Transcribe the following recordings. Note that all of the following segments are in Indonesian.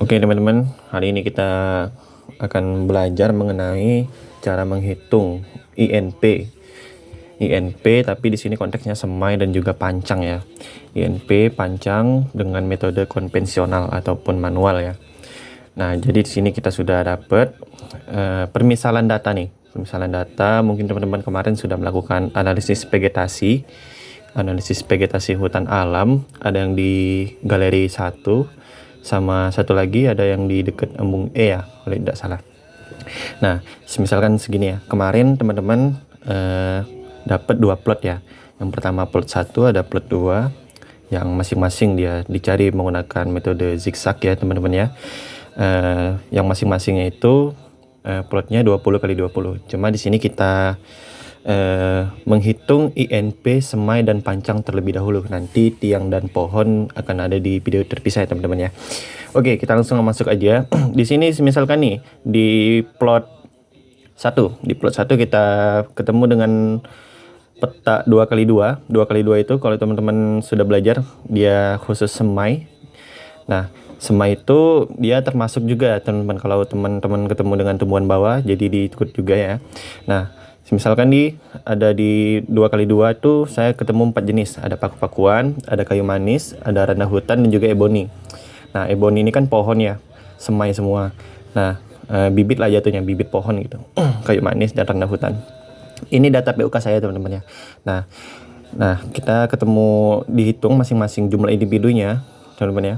Oke teman-teman, hari ini kita akan belajar mengenai cara menghitung INP. INP tapi di sini konteksnya semai dan juga pancang ya. INP pancang dengan metode konvensional ataupun manual ya. Nah, jadi di sini kita sudah dapat permisalan data nih. Permisalan data mungkin teman-teman kemarin sudah melakukan analisis vegetasi hutan alam, ada yang di galeri 1 sama satu lagi ada yang di dekat embung E ya kalau tidak salah. Nah, misalkan segini ya, kemarin teman-teman dapat 2 plot ya. Yang pertama plot 1, ada plot 2 yang masing-masing dia dicari menggunakan metode zigzag ya teman-teman ya. Yang masing-masingnya itu plotnya 20 kali 20. Cuma di sini kita menghitung INP, semai dan pancang terlebih dahulu. Nanti tiang dan pohon akan ada di video terpisah ya teman-teman ya. Oke, kita langsung masuk aja. Di sini misalkan nih di plot 1, kita ketemu dengan peta 2 kali 2. 2 kali 2 itu kalau teman-teman sudah belajar dia khusus semai. Nah, semai itu dia termasuk juga teman-teman kalau teman-teman ketemu dengan tumbuhan bawah jadi diikut juga ya. Nah, misalkan ada di 2 kali 2 tuh saya ketemu 4 jenis. Ada paku-pakuan, ada kayu manis, ada randah hutan dan juga eboni. Nah, eboni ini kan pohon ya, semai semua. Nah, bibit lah jatuhnya, bibit pohon gitu. Kayu manis dan randah hutan. Ini data PUK saya teman-teman ya. Nah, kita ketemu dihitung masing-masing jumlah individunya teman-teman ya.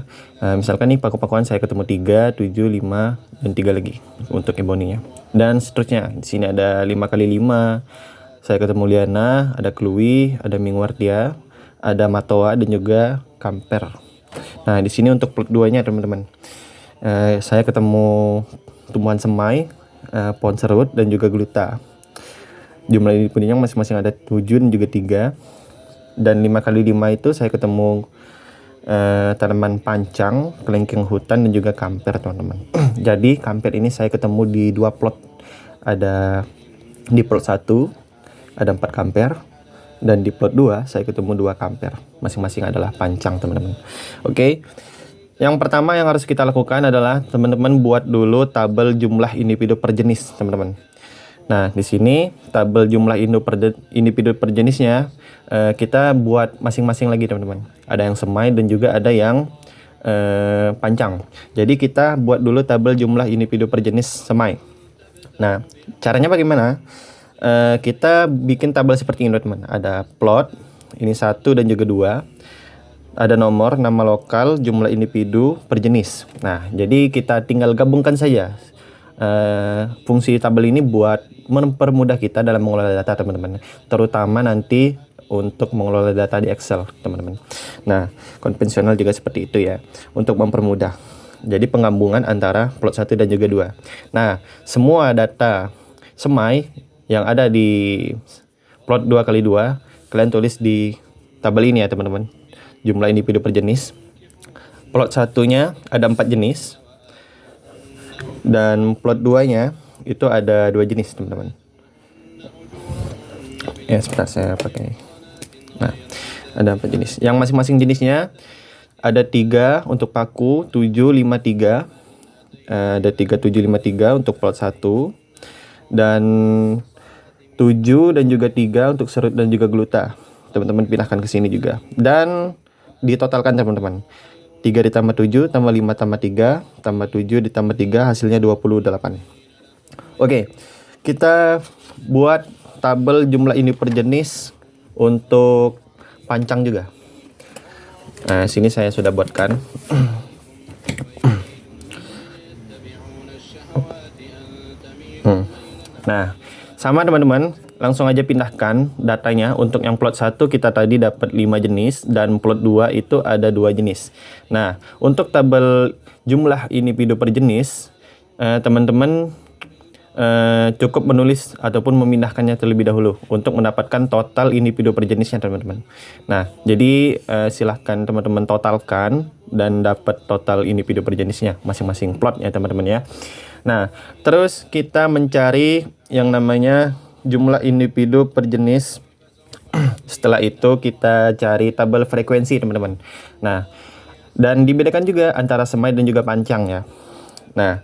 Misalkan nih paku-pakuan saya ketemu 3, 7, 5 dan 3 lagi untuk eboninya. Dan seterusnya. Di sini ada 5 kali 5. Saya ketemu liana, ada kluwi, ada mingwardia, ada matoa dan juga kamper. Nah, di sini untuk plot 2-nya teman-teman. Saya ketemu tumbuhan semai, pohon serut dan juga gluta. Jumlah individunya masing-masing ada 7 dan juga 3. Dan 5 kali 5 itu saya ketemu tanaman pancang, kelengkeng hutan dan juga kamper teman-teman. Jadi kamper ini saya ketemu di 2 plot. Ada di plot 1 ada 4 kamper dan di plot 2 saya ketemu 2 kamper. Masing-masing adalah pancang teman-teman. Oke. Yang pertama yang harus kita lakukan adalah teman-teman buat dulu tabel jumlah individu per jenis teman-teman. Nah, di sini tabel jumlah individu per jenisnya kita buat masing-masing lagi teman-teman. Ada yang semai dan juga ada yang pancang. Jadi kita buat dulu tabel jumlah individu per jenis semai. Nah, caranya bagaimana? Kita bikin tabel seperti ini teman-teman. Ada plot, ini 1 dan juga 2. Ada nomor, nama lokal, jumlah individu per jenis. Nah, jadi kita tinggal gabungkan saja. Fungsi tabel ini buat mempermudah kita dalam mengelola data teman-teman, terutama nanti untuk mengelola data di Excel teman-teman. Nah, konvensional juga seperti itu ya, untuk mempermudah. Jadi penggabungan antara plot 1 dan juga 2. Nah, semua data semai yang ada di plot 2 kali 2 kalian tulis di tabel ini ya teman-teman. Jumlah individu per jenis. Plot 1-nya ada 4 jenis. Dan plot 2-nya itu ada 2 jenis teman-teman. Ya, sebentar saya pakai. Nah, ada 4 jenis. Yang masing-masing jenisnya ada 3 untuk paku, 7, 5, 3. Ada 3, 7, 5, 3 untuk plot 1. Dan 7 dan juga 3 untuk serut dan juga gluta. Teman-teman pinahkan ke sini juga. Dan ditotalkan teman-teman. 3 ditambah 7 tambah 5 tambah 3 tambah 7 ditambah 3 hasilnya 28. Oke, kita buat tabel jumlah ini per jenis untuk pancang juga. Nah, sini saya sudah buatkan. Nah, sama teman-teman, langsung aja pindahkan datanya. Untuk yang plot 1 kita tadi dapat 5 jenis dan plot 2 itu ada 2 jenis. Nah, untuk tabel jumlah individu per jenis, teman-teman cukup menulis ataupun memindahkannya terlebih dahulu untuk mendapatkan total individu per jenisnya teman-teman. Nah, jadi silahkan teman-teman totalkan dan dapat total individu per jenisnya masing-masing plot ya teman-teman ya. Nah, terus kita mencari yang namanya jumlah individu per jenis. Setelah itu kita cari tabel frekuensi teman-teman. Nah, Dan dibedakan juga antara semai dan juga pancang ya. Nah,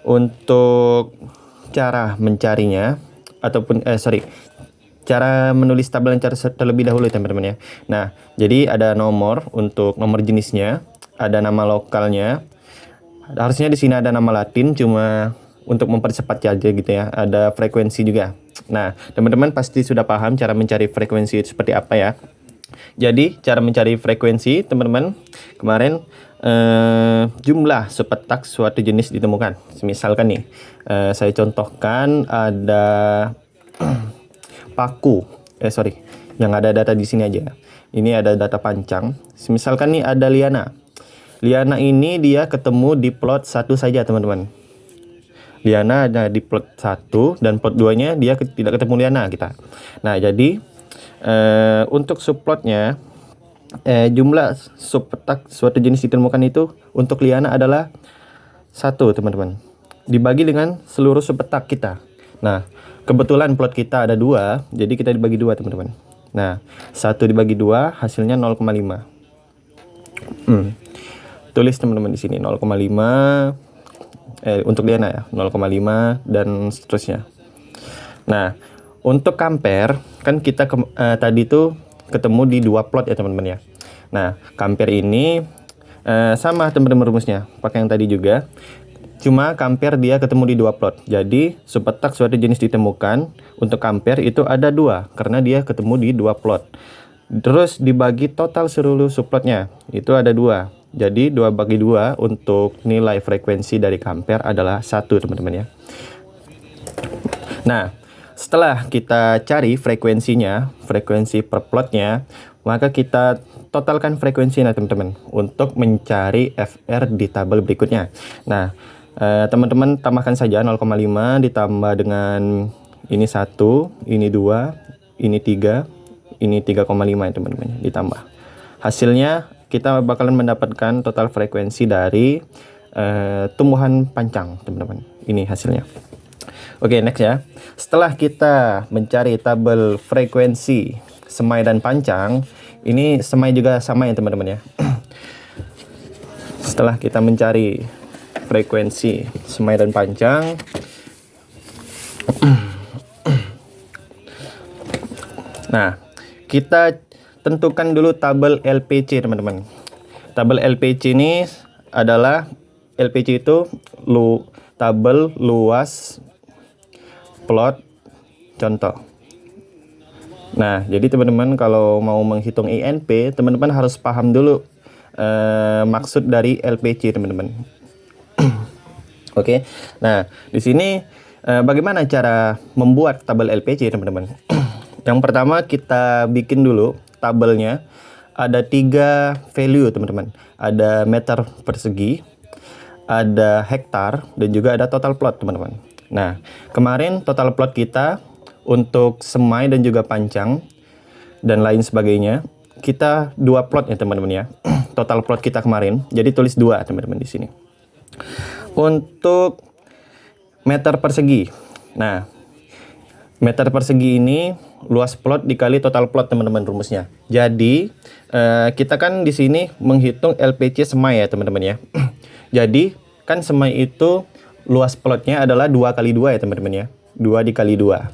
untuk cara mencarinya ataupun cara menulis tabel yang terlebih dahulu teman-teman ya. Nah, jadi ada nomor untuk nomor jenisnya, ada nama lokalnya. Harusnya di sini ada nama Latin, cuma untuk mempercepat aja gitu ya. Ada frekuensi juga. Nah, teman-teman pasti sudah paham cara mencari frekuensi itu seperti apa ya. Jadi, cara mencari frekuensi, teman-teman, kemarin jumlah subpetak suatu jenis ditemukan. Misalkan nih, saya contohkan ada paku. Yang ada data di sini aja. Ini ada data pancang. Misalkan nih ada liana. Liana ini dia ketemu di plot 1 saja, teman-teman. Liana ada di plot 1 dan plot 2-nya dia tidak ketemu liana kita. Nah, jadi untuk subplotnya jumlah subpetak suatu jenis ditemukan itu untuk liana adalah 1, teman-teman. Dibagi dengan seluruh subpetak kita. Nah, kebetulan plot kita ada 2, jadi kita dibagi 2, teman-teman. Nah, 1 dibagi 2 hasilnya 0,5. Tulis teman-teman di sini 0,5 untuk liana ya, 0,5 dan seterusnya. Nah, untuk compare, kan kita tadi tuh ketemu di 2 plot ya teman-teman ya. Nah, compare ini sama teman-teman rumusnya, pakai yang tadi juga. Cuma compare dia ketemu di 2 plot. Jadi, subpetak suatu jenis ditemukan, untuk compare itu ada 2, karena dia ketemu di 2 plot. Terus dibagi total seluruh subplotnya, itu ada 2. Jadi, 2 bagi 2 untuk nilai frekuensi dari compare adalah 1, teman-teman ya. Nah, setelah kita cari frekuensinya, frekuensi per plotnya, maka kita totalkan frekuensinya teman-teman untuk mencari FR di tabel berikutnya. Nah, teman-teman tambahkan saja 0,5 ditambah dengan ini 1, ini 2, ini 3, ini 3,5 ya teman-teman, ditambah. Hasilnya kita bakalan mendapatkan total frekuensi dari tumbuhan pancang, teman-teman. Ini hasilnya. Oke, next ya. Setelah kita mencari tabel frekuensi semai dan pancang, ini semai juga sama ya teman-teman ya. Setelah kita mencari frekuensi semai dan pancang, nah, kita tentukan dulu tabel LPC teman-teman. Tabel LPC ini adalah LPC itu tabel luas plot contoh. Nah, jadi teman-teman kalau mau menghitung INP, teman-teman harus paham dulu maksud dari LPC, teman-teman. Oke. Nah, di sini bagaimana cara membuat tabel LPC, teman-teman? Yang pertama kita bikin dulu tabelnya. Ada 3 value, teman-teman. Ada meter persegi, ada hektar, dan juga ada total plot, teman-teman. Nah, kemarin total plot kita untuk semai dan juga pancang dan lain sebagainya, kita 2 plot ya teman-teman ya. Total plot kita kemarin, jadi tulis 2 teman-teman di sini. Untuk meter persegi. Nah, meter persegi ini luas plot dikali total plot teman-teman rumusnya. Jadi, kita kan di sini menghitung LPC semai ya teman-teman ya. Jadi, kan semai itu luas plotnya adalah 2 kali 2 ya teman-teman ya. 2 dikali 2.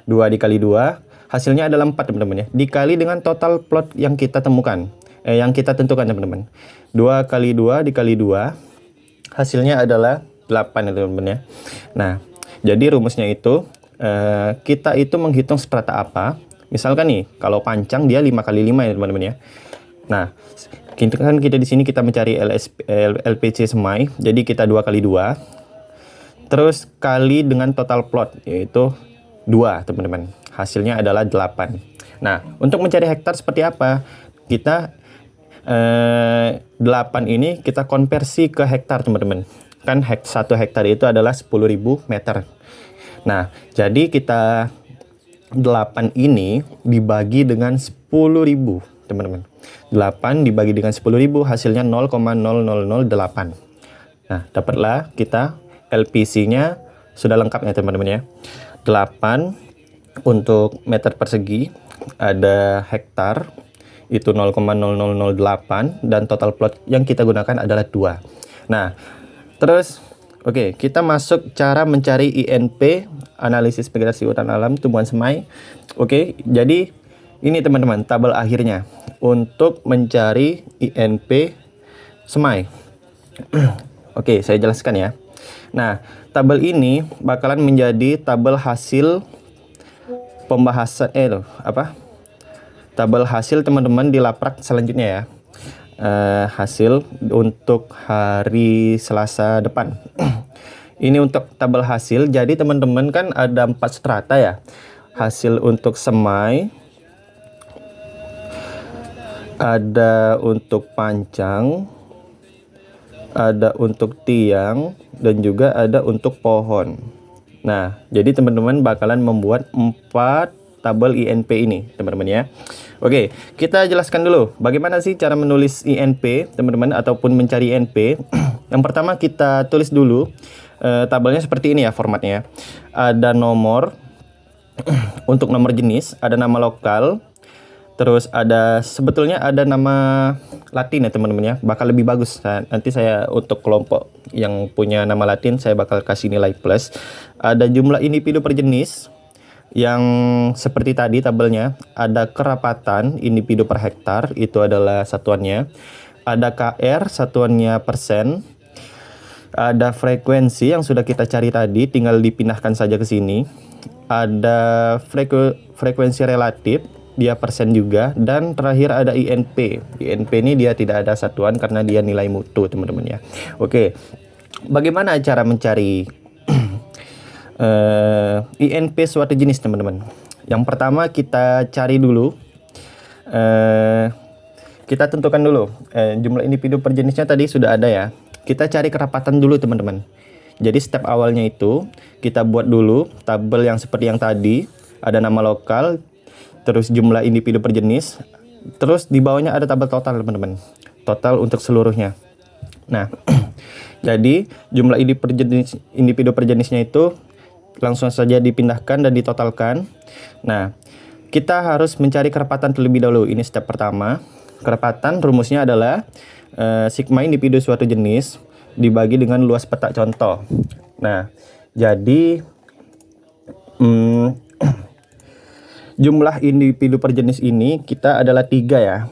2 dikali 2 hasilnya adalah 4 teman-teman ya. Dikali dengan total plot yang kita temukan. Yang kita tentukan teman-teman. 2 kali 2 dikali 2 hasilnya adalah 8 ya teman-teman ya. Nah, jadi rumusnya itu kita itu menghitung strata apa. Misalkan nih, kalau pancang dia 5 kali 5 ya teman-teman ya. Nah, kita di sini kita mencari LPC semai. Jadi kita 2 kali 2. Terus kali dengan total plot, yaitu 2, teman-teman. Hasilnya adalah 8. Nah, untuk mencari hektar seperti apa? Kita 8 ini kita konversi ke hektar, teman-teman. Kan 1 hektar itu adalah 10.000 meter. Nah, jadi kita 8 ini dibagi dengan 10.000, teman-teman. 8 dibagi dengan 10.000 hasilnya 0,0008. Nah, dapatlah kita LPC-nya sudah lengkap ya teman-teman ya. 8 untuk meter persegi, ada hektar, itu 0,0008 dan total plot yang kita gunakan adalah 2. Nah, terus oke, kita masuk cara mencari INP, analisis migrasi hutan alam tumbuhan semai. Oke, jadi ini teman-teman tabel akhirnya untuk mencari INP semai. Oke, saya jelaskan ya. Nah, tabel ini bakalan menjadi tabel hasil pembahasan tabel hasil teman-teman di laprak selanjutnya ya. Hasil untuk hari Selasa depan. Ini untuk tabel hasil. Jadi teman-teman kan ada 4 strata ya. Hasil untuk semai, ada untuk pancang, ada untuk tiang, dan juga ada untuk pohon. Nah, jadi teman-teman bakalan membuat 4 tabel INP ini, teman-teman ya. Oke, kita jelaskan dulu bagaimana sih cara menulis INP, teman-teman, ataupun mencari INP. Yang pertama kita tulis dulu tabelnya seperti ini ya formatnya. Ada nomor untuk nomor jenis, ada nama lokal, terus sebetulnya ada nama Latin ya teman-teman ya, bakal lebih bagus. Nah, nanti saya untuk kelompok yang punya nama Latin saya bakal kasih nilai plus. Ada jumlah individu per jenis yang seperti tadi tabelnya, ada kerapatan individu per hektar, itu adalah satuannya. Ada KR, satuannya persen. Ada frekuensi yang sudah kita cari tadi, tinggal dipindahkan saja ke sini. Ada frekuensi relatif, dia persen juga. Dan terakhir ada INP. INP ini dia tidak ada satuan karena dia nilai mutu teman-teman ya. Oke, bagaimana cara mencari INP suatu jenis teman-teman? Yang pertama kita cari dulu, kita tentukan dulu jumlah individu per jenisnya tadi sudah ada ya. Kita cari kerapatan dulu teman-teman. Jadi step awalnya itu kita buat dulu tabel yang seperti yang tadi, ada nama lokal, terus jumlah individu per jenis, terus di bawahnya ada tabel total teman-teman, total untuk seluruhnya. Nah, jadi jumlah individu per jenisnya itu langsung saja dipindahkan dan ditotalkan. Nah, kita harus mencari kerapatan terlebih dahulu. Ini step pertama. Kerapatan rumusnya adalah sigma individu suatu jenis dibagi dengan luas petak contoh. Nah, jadi jumlah individu per jenis ini kita adalah 3 ya.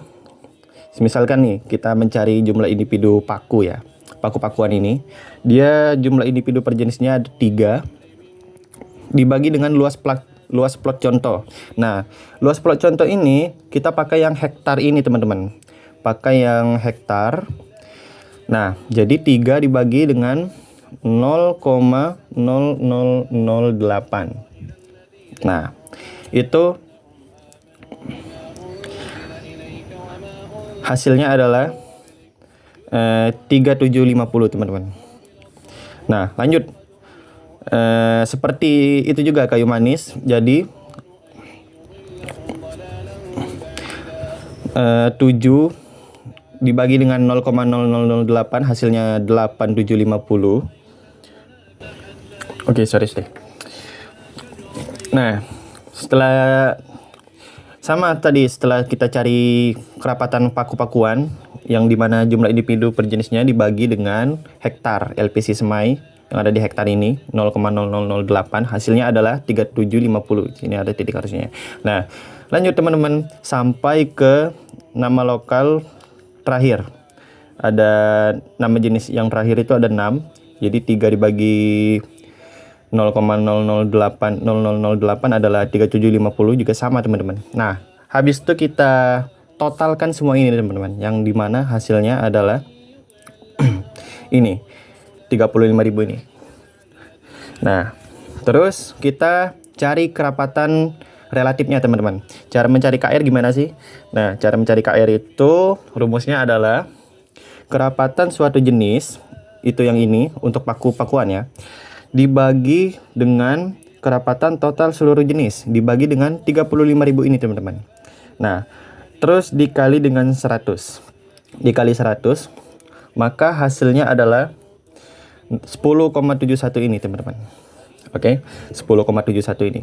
Misalkan nih kita mencari jumlah individu paku ya, paku-pakuan ini, dia jumlah individu per jenisnya ada 3 dibagi dengan luas plot contoh. Nah, luas plot contoh ini kita pakai yang hektar ini teman-teman, pakai yang hektar. Nah, jadi 3 dibagi dengan 0,0008. Nah, itu hasilnya adalah 3750 teman-teman. Nah, lanjut. Seperti itu juga kayu manis. Jadi 7 dibagi dengan 0,0008 hasilnya 8750. Oke, sorry. Nah, setelah kita cari kerapatan paku-pakuan yang dimana jumlah individu per jenisnya dibagi dengan hektar LPC semai yang ada di hektar ini 0,0008, hasilnya adalah 3750. Sini ada titik harusnya. Nah, lanjut teman-teman sampai ke nama lokal terakhir. Ada nama jenis yang terakhir itu ada 6. Jadi 3 dibagi 0,0008 adalah 3750, juga sama teman-teman. Nah, habis itu kita totalkan semua ini teman-teman, yang dimana hasilnya adalah ini 35.000 ini. Nah, terus kita cari kerapatan relatifnya teman-teman. Cara mencari KR gimana sih? Nah, cara mencari KR itu rumusnya adalah kerapatan suatu jenis, itu yang ini untuk paku-pakuan ya, dibagi dengan kerapatan total seluruh jenis, dibagi dengan 35.000 ini teman-teman. Nah, terus dikali dengan 100. Dikali 100, maka hasilnya adalah 10,71 ini teman-teman. Oke, 10,71 ini.